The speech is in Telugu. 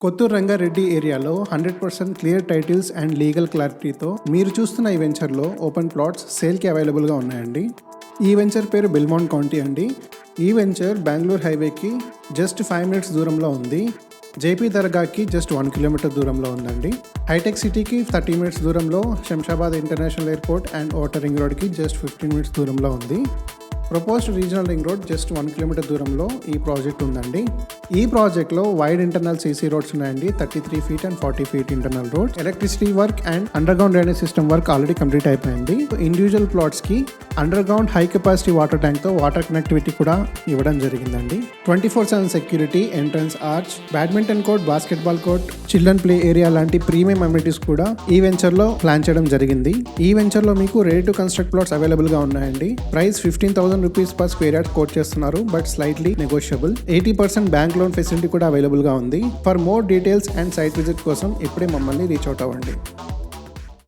కొత్తూరు రంగారెడ్డి ఏరియాలో 100% క్లియర్ టైటిల్స్ అండ్ లీగల్ క్లారిటీతో మీరు చూస్తున్న ఈ వెంచర్లో ఓపెన్ ప్లాట్స్ సేల్కి అవైలబుల్గా ఉన్నాయండి. ఈ వెంచర్ పేరు బెల్మౌంట్ కౌంటీ అండి. ఈ వెంచర్ బెంగళూరు హైవేకి జస్ట్ 5 minutes దూరంలో ఉంది. జేపీ దర్గాకి జస్ట్ 1 kilometer దూరంలో ఉందండి. హైటెక్ సిటీకి 30 minutes దూరంలో, Shamshabad international airport and outer ring రోడ్కి జస్ట్ 15 minutes దూరంలో ఉంది. Proposed regional ring road just 1 kilometer దూరంలో ఈ ప్రాజెక్ట్ ఉందండి. ఈ ప్రాజెక్ట్లో వైడ్ ఇంటర్నల్ సీసీ రోడ్స్ ఉన్నాయండి. 33 feet and 40 feet internal road. Electricity work and under ground drainage system work already complete అయిపోయింది. ఇండివిజువల్ ప్లాట్స్ కి under ground high capacity water tank తో వాటర్ కనెక్టివిటీ కూడా ఇవ్వడం జరిగిందండి. 24/7 security, entrance arch, badminton court, basketball court, children play area లాంటి ప్రీమియం అమ్యూనిటీస్ కూడా ఈ వెంచర్ లో ప్లాన్ చేయడం జరిగింది. ఈ వెంచర్ లో మీకు ready to construct plots available గా ఉన్నాయండి. Price 15,000 rupees per square yard quote చేస్తున్నారు, but slightly negotiable. 80% bank loan facility కూడా అవైలబుల్ గా ఉంది. For more details and site visit కోసం ఇప్పుడే మమ్మల్ని రీచ్ అవుట్ అవ్వండి.